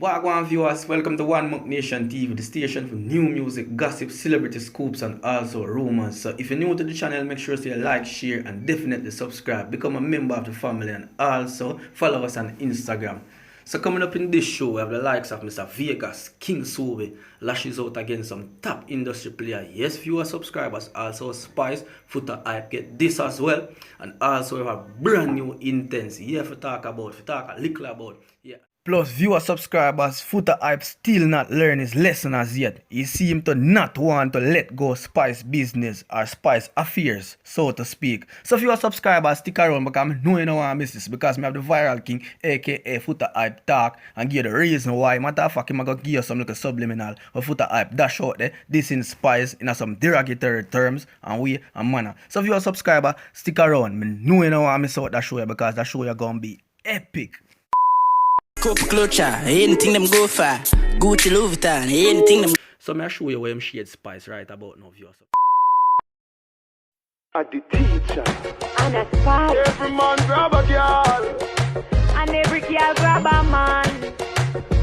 Wagwan viewers, welcome to One Monk Nation TV, the station for new music, gossip, celebrity scoops, and also rumors. So if you're new to the channel, make sure to like, share, and definitely subscribe. Become a member of the family and also follow us on Instagram. So coming up in this show, we have the likes of Mr. Vegas, King Sobe, lashes out against some top industry player. Yes, viewer subscribers, also Spice, footahype, get this as well. And also we have a brand new intense, yeah, for talk a little about, yeah. Plus, viewer subscribers, footahype still not learn his lesson as yet. He seem to not want to let go Spice business or Spice affairs, so to speak. So viewer subscribers, stick around because I know you don't want to miss this because I have the viral king, aka footahype talk, and give you the reason why. Matter of fact, I'm going to give you some little subliminal of footahype dash out there. This in Spice in some derogatory terms and way and manner. So viewer subscriber, stick around. I know you don't want to miss out that show because that show is going to be epic. Cup clutcher, anything them go for. Gucci Louis Vuitton, anything them. So I'm show you where I'm shade Spice right about now, viewers. At the teacher. And a spy. Every man grab a girl. And every girl grab a man.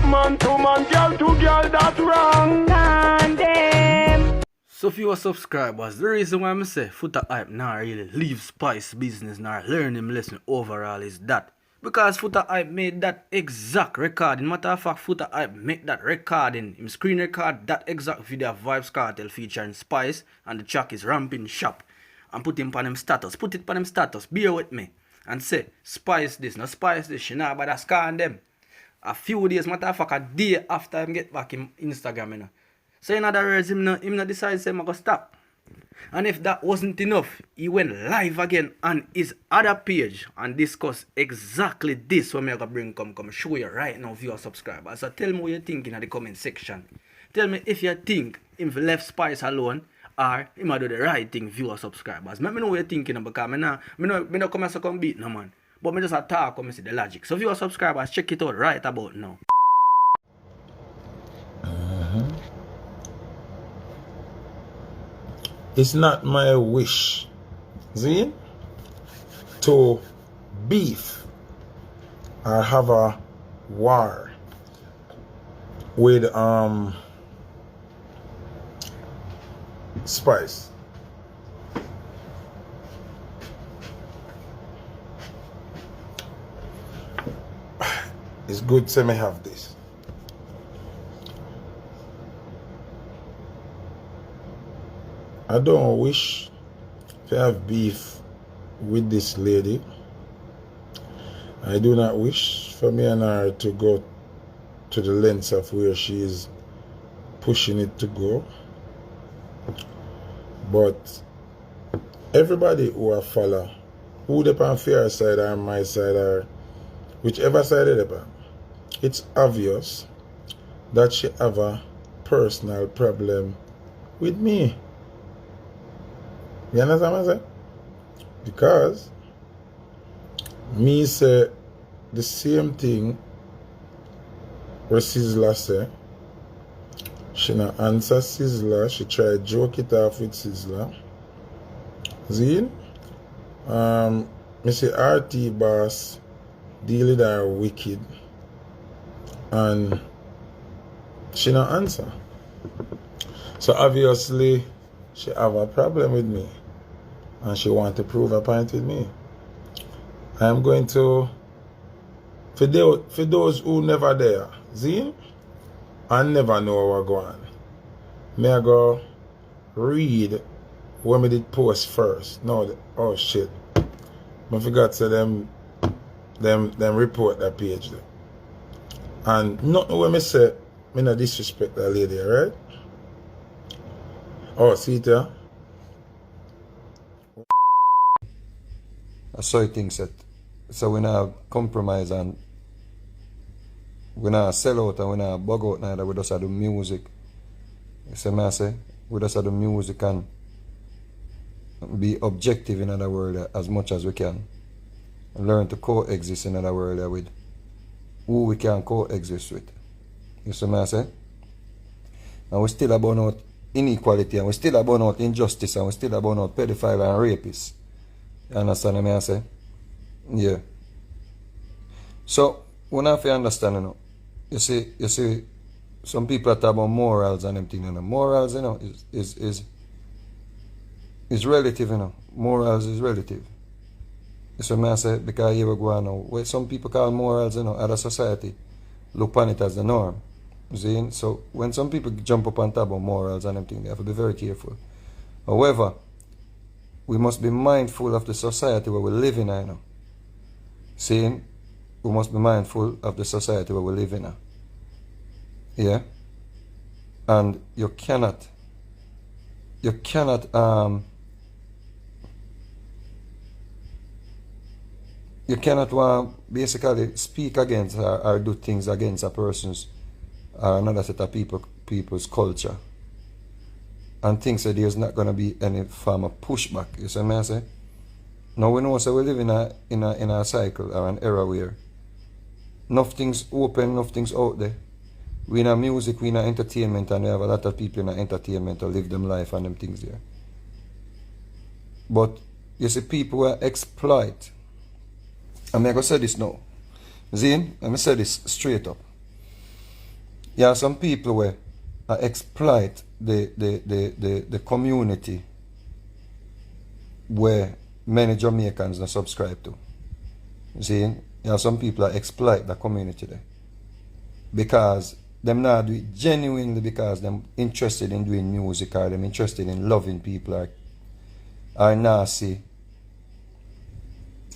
Man to man, girl to girl, that's wrong. Condemn. So few subscribers, the reason why I say footahype now really leave Spice business now learn him lesson overall is that because footahype made that exact recording. Matter of fact, footahype make that recording, him screen record that exact video of Vibes Cartel featuring Spice and the track is Ramping Shop and put him on him status. Put it on him status, bear with me. And say, Spice this, no Spice this, she not bother scan them. A few days, matter of fact, a day after him get back in Instagram, you know. So in other words, him not decide say I'm gonna stop. And if that wasn't enough, he went live again on his other page and discuss exactly this what I'm gonna bring come show you right now, viewer subscribers. So tell me what you think in the comment section. Tell me if you think him left Spice alone or him do the right thing, viewer subscribers. Let me know what you're thinking because me not come as a come beat no man. But me just talk come see the logic. So viewer subscribers, check it out right about now. It's not my wish, see, to beef or have a war with Spice. It's good to me have this. I don't wish to have beef with this lady. I do not wish for me and her to go to the lengths of where she is pushing it to go. But everybody who I follow, who they on fair side or my side or whichever side they on, it's obvious that she have a personal problem with me. You understand what I'm saying? Because me say the same thing where Sizzla say. She not answer Sizzla. She try joke it off with Sizzla. See? Me say RT boss deal with her wicked. And she not answer. So obviously she have a problem with me. And she want to prove a point with me. I am going to, for those who never there, see, I never know what go on. May I go read what me did post first. No, oh shit. I forgot to them report that page there. And nothing when me say, me not disrespect that lady, right? Oh, see it there? I saw things that so we not compromise and we not sell out and we not bug out neither, we just do music. You see me I say? We just do music and be objective in other world as much as we can. And learn to coexist in other world with who we can coexist with. You see me I say? And we still about out inequality and we still about out injustice and we still about out pedophile and rapists. You understand what I say? Yeah. So, we have to understand, you know, you see, some people talk about morals and them thing, you know. Morals, you know, is relative, you know. Morals is relative. So I say, because you go on now, where some people call morals, you know, other society look upon it as the norm. You see? So when some people jump up and talk about morals and them thing, they have to be very careful. However, we must be mindful of the society where we live in, you know. See? We must be mindful of the society where we live in. Yeah? And you cannot basically speak against or do things against a person's or another set of people's culture and think that there's not going to be any form of pushback. You see what I say? Now we know so we live in a cycle or an era where nothing's open, nothing's out there. We in a music, we in a entertainment, and we have a lot of people in a entertainment to live them life and them things there. But you see, people will exploit. I'm going to say this now. Zine, let me say this straight up. Yeah, some people will exploit the community where many Jamaicans don't subscribe to. See, yeah, some people exploit the community there. Because them not do it genuinely because them interested in doing music or them interested in loving people or nasty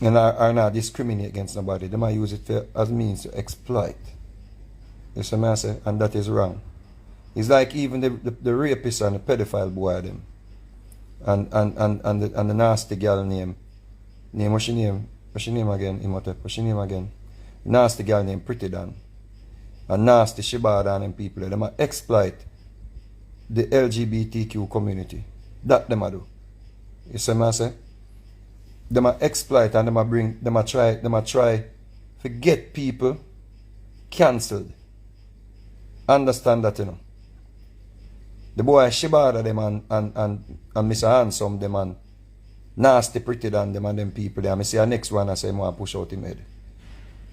and are not discriminate against nobody. They might use it as means to exploit. You see what I say? And that is wrong. It's like even the rapist and the pedophile boy them. And the nasty girl name what's she name? What's she name again? Imhotep. What's she name again? Nasty girl named Pretty Dan. And nasty Shibada and them people. They might exploit the LGBTQ community. That they might do. You see what I say? They might exploit and they might try to get people cancelled. Understand that, you know. The boy Shibada them and Mr. Handsome them and nasty Pretty Dan them and them people there. I see the next one I say more push out him head.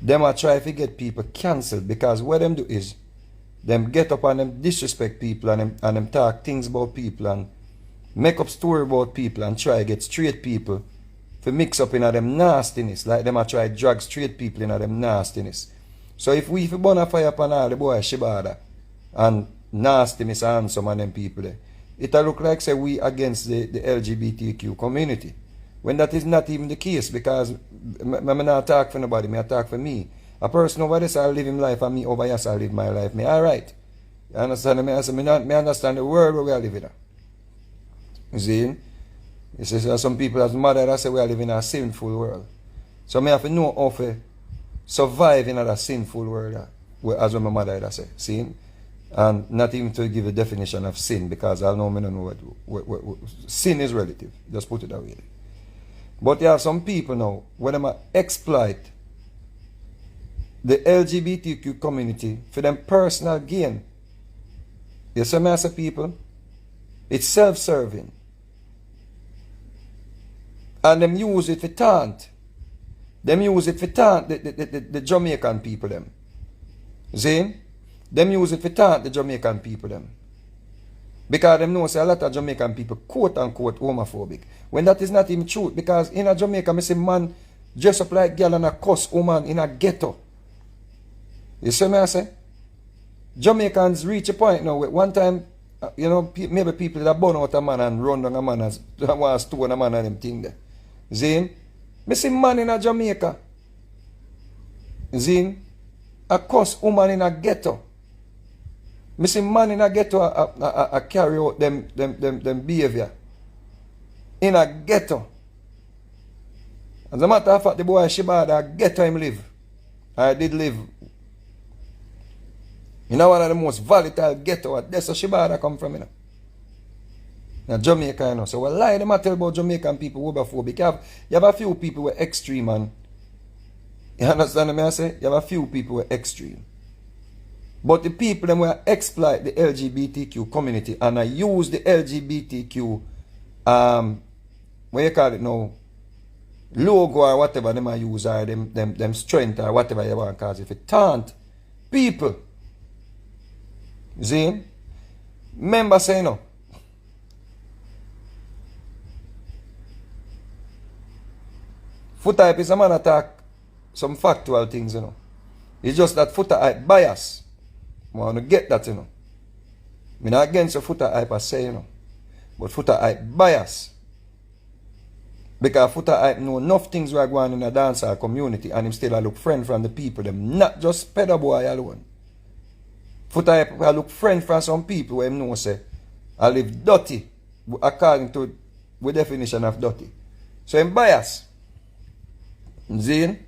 Them are try to get people cancelled because what them do is them get up and them disrespect people and them talk things about people and make up story about people and try to get straight people to mix up in them nastiness. Like them are try to drag straight people in them nastiness. So if we burn a fire upon all the boy Shibada and nasty Mr. Handsome and them people there, it'll look like say we against the LGBTQ community. When that is not even the case, because I'm not talk for nobody, I talk for me. A person over there I'll live his life and me over here I'll live my life. Me alright. You understand me? I say me understand the world where we are living. You see? You see some people as mother that say we are living in a sinful world. So me have to know how to survive in a sinful world as my mother that say. See? And not even to give a definition of sin because I know me don't know what sin is relative. Just put it that way. But there are some people now, when they exploit the LGBTQ community for them personal gain. You see, I say people, it's self-serving. And them use it for taunt. Them use it for taunt the Jamaican people them. See? Them use it for taunt the Jamaican people them. Because them know say a lot of Jamaican people quote unquote homophobic. When that is not even true. Because in a Jamaica, I see man dress up like girl and a cuss woman in a ghetto. You see me I say? Jamaicans reach a point now where one time, you know, maybe people that burn out a man and run down a man and want to stone a man and them thing there. Zine? I see man in a Jamaica. Zine? A cuss woman in a ghetto. I see man in a ghetto a carry out them behavior. In a ghetto. As a matter of fact, the boy Shibada ghetto him live. I did live. You know one of the most volatile ghetto. That's where Shibada come from, you know. Now Jamaica, you know. So well lie them I tell about Jamaican people who are homophobic. You have a few people who are extreme and you understand what I say? You have a few people who are extreme. But the people them will exploit the LGBTQ community and I use the LGBTQ what you call it now, logo or whatever them I use or them strength or whatever you want to call it. If it taunt people You see? Remember saying no. Footahype is a man attack some factual things, you know. It's just that footahype bias. I want to get that, you know. I'm not against the footahype I say, you know. But footahype bias. Because footahype know enough things were going on in the dancehall community and him still a look friend from the people, them not just pedo boy alone. Footahype I look friend from some people where him know say I live dirty according to the definition of dirty. So him bias. See?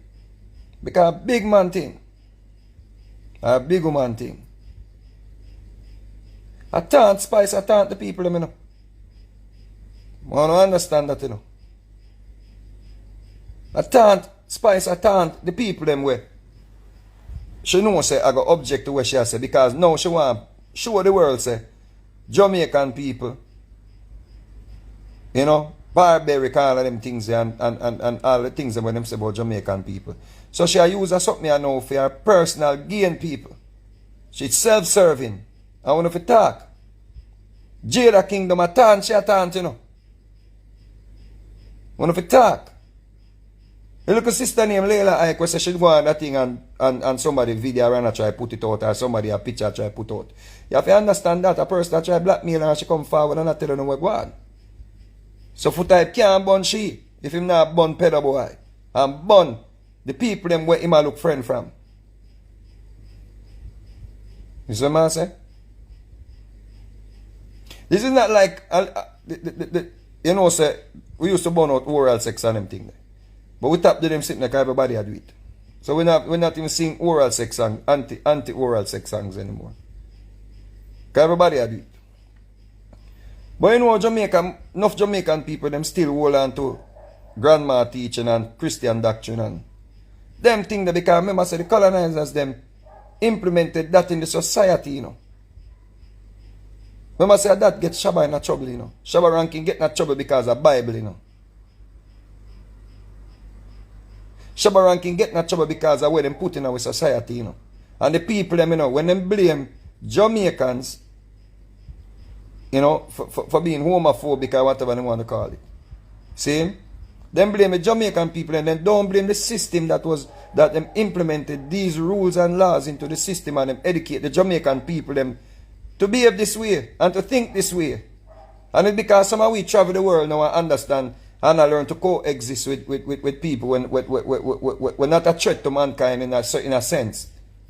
Because a big man thing. A big woman thing. I taunt spice, I taunt the people, you know. I want to understand that, you know. I taunt spice, I taunt the people them way. She know say I got object to what she say because now she want show the world say Jamaican people, you know, barbaric, all of them things and all the things when them say about Jamaican people. So she use a something I know for her personal gain people. She's self-serving. I want to talk. Jada Kingdom a taunt, she a taunt, you know. I want to talk. A little sister named Leila Ike said she go on that thing and somebody video and try put it out or somebody a picture try put out. You have to understand that a person that try blackmail and she come forward and not tell you what go on. So footahype can't bun she if him not bun pedo boy. And bun the people them where him a look friend from. You see what I say? This is not like you know say we used to burn out oral sex and them thing. But we tap to them sitting like everybody do it. So we're not even seeing oral sex songs, anti-oral sex songs anymore. Because everybody do it. But you know enough Jamaican people them still hold on to grandma teaching and Christian doctrine and them thing that because remember say the colonizers them implemented that in the society, you know. Remember say that gets Shabba in trouble, you know. Shabba ranking get in trouble because of Bible, you know. Shabba ranking get in trouble because of where them put in our society, you know. And the people them, you know, when them blame Jamaicans, you know, for being homophobic or whatever they want to call it. See? Them blame the Jamaican people and then don't blame the system that them implemented these rules and laws into the system and them educate the Jamaican people them to behave this way and to think this way. And it's because some of we travel the world now and understand and I learn to coexist with people when we're not a threat to mankind in a sense.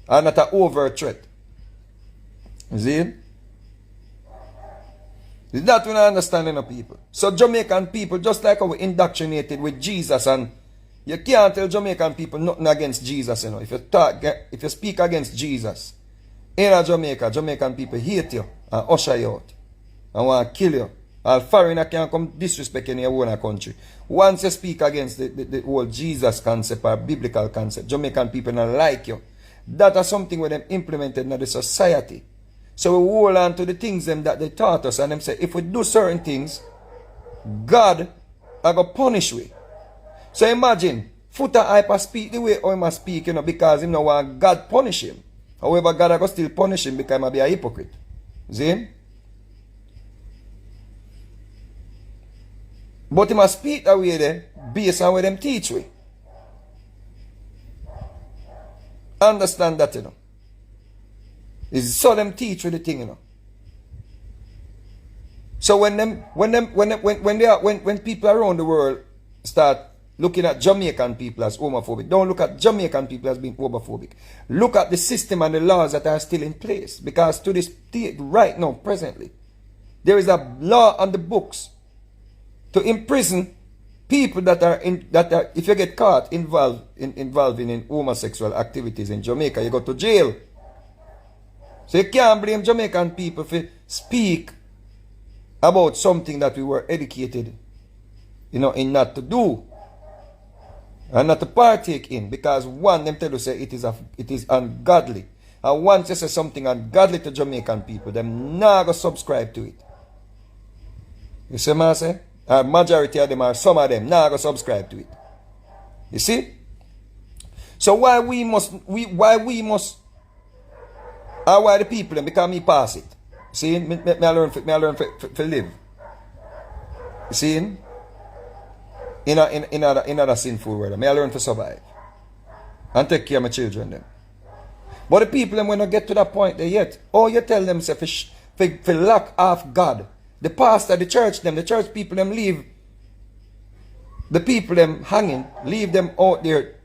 And not an overt threat. You see? Is that when I understand enough people? So Jamaican people, just like how we indoctrinated with Jesus, and you can't tell Jamaican people nothing against Jesus, you know. If you speak against Jesus in Jamaica, Jamaican people hate you and usher you out and want to kill you. All foreigner can come disrespect in your own country. Once you speak against the whole Jesus concept or biblical concept, Jamaican people don't like you. That is something where them implemented in the society. So we hold on to the things them that they taught us and them say, if we do certain things, God are going to punish we. So imagine, footahype speak the way he must speak, you know, because him know want God punish him. However, God are going to still punish him because he might be a hypocrite. See? But he must speak that way there, based on what them teach we. Understand that, you know. It's so them teach with the thing, you know. So when people around the world start looking at Jamaican people as homophobic, don't look at Jamaican people as being homophobic. Look at the system and the laws that are still in place. Because to this right now, presently, there is a law on the books to imprison people that are if you get caught involving in homosexual activities in Jamaica, you go to jail. So you can't blame Jamaican people for speak about something that we were educated, you know, in not to do and not to partake in, because one, them tell you say it is ungodly, and once you say something ungodly to Jamaican people, them not go subscribe to it. You see what I say? A majority of them, or some of them, not go subscribe to it. You see? So why we must Or why the people them? Because me pass it. See? Me I learn for live. You see? In another sinful world. Me I learn to survive. And take care of my children them. But the people them when I get to that point there yet, oh you tell them say for lack of God. The pastor, the church people them leave the people them hanging, leave them out there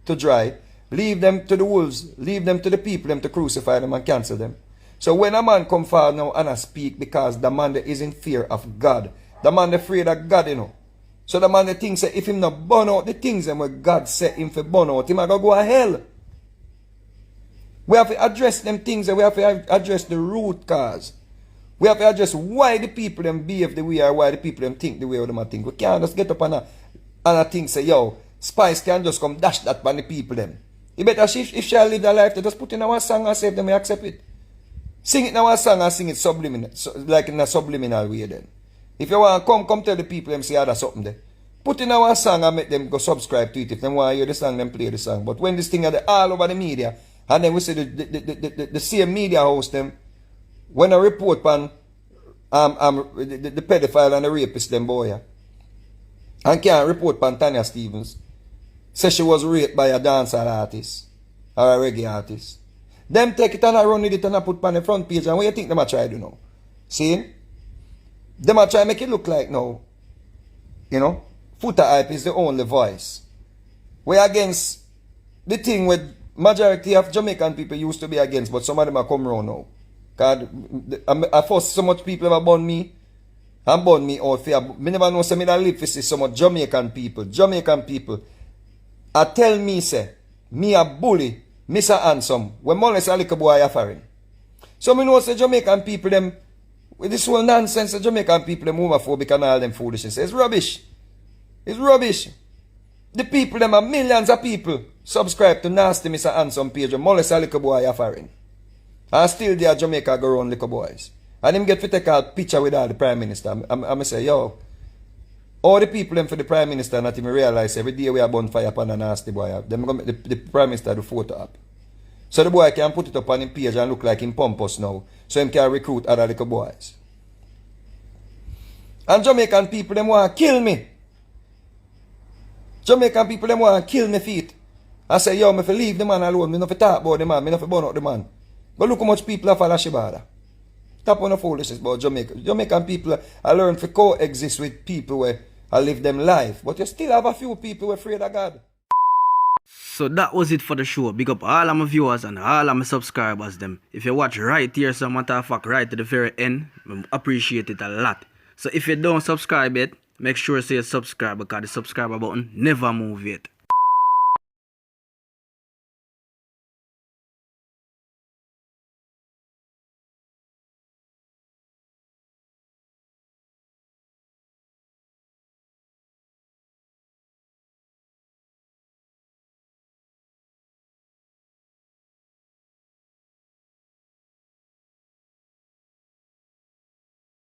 to dry, leave them to the wolves, leave them to the people them to crucify them and cancel them. So when a man come forward now and I speak because the man that is in fear of God, the man that afraid of God, you know. So the man that thinks that if him not burn out the things them where God set him for burn out, him gonna go to hell. We have to address them things and we have to address the root cause. We have to address why the people them behave the way or why the people them think the way them think. We can't just get up and a thing say, yo, Spice can just come dash that by the people them. You better if she live their life, they just put in our song and say if them may accept it. Sing it in our song and sing it subliminal, like in a subliminal way then. If you want to come tell the people them say there's something there. Put in our song and make them go subscribe to it. If they want to hear the song, then play the song. But when this thing are all over the media, and then we see the same media host them, when I report on the pedophile and the rapist them boy, yeah, and can't report on Tanya Stevens, say she was raped by a dancehall artist or a reggae artist. Them take it and I run with it and I put on the front page, and what you think them a try to do now? See? Them a try make it look like now, you know, footahype is the only voice. We against the thing with majority of Jamaican people used to be against, but some of them are come around now. Because I force so much people have born me and born me out for. I never know say me that live for see so much Jamaican people. I tell me say, me a bully, Mr. Handsome, when molest a little boy offering. So me know say Jamaican people them, with this whole nonsense, the Jamaican people them homophobic and all them foolishness. It's rubbish. It's rubbish. The people them are millions of people subscribe to Nasty Mr. Handsome page and molest a little boy offering. And still there Jamaica go around little boys. And him get to take a picture with all the Prime Minister. I'm say, yo, all the people them for the Prime Minister not even realize every day we are bonfire upon a nasty boy. Them go make the Prime Minister do photo up. So the boy can put it up on his page and look like him pompous now. So him can recruit other little boys. And Jamaican people them want to kill me. Jamaican people them want to kill me feet. I say, yo, me for leave the man alone. Me not for talk about the man. Me not for burn out the man. But look how much people are follow Shibada. Stop on the foolishness about Jamaica. Jamaican people are learn to coexist with people where I live them life. But you still have a few people who are afraid of God. So that was it for the show. Big up all of my viewers and all of my subscribers them. If you watch right here, so matter of fact, right to the very end, I appreciate it a lot. So if you don't subscribe yet, make sure you subscribe because the subscriber button never move yet.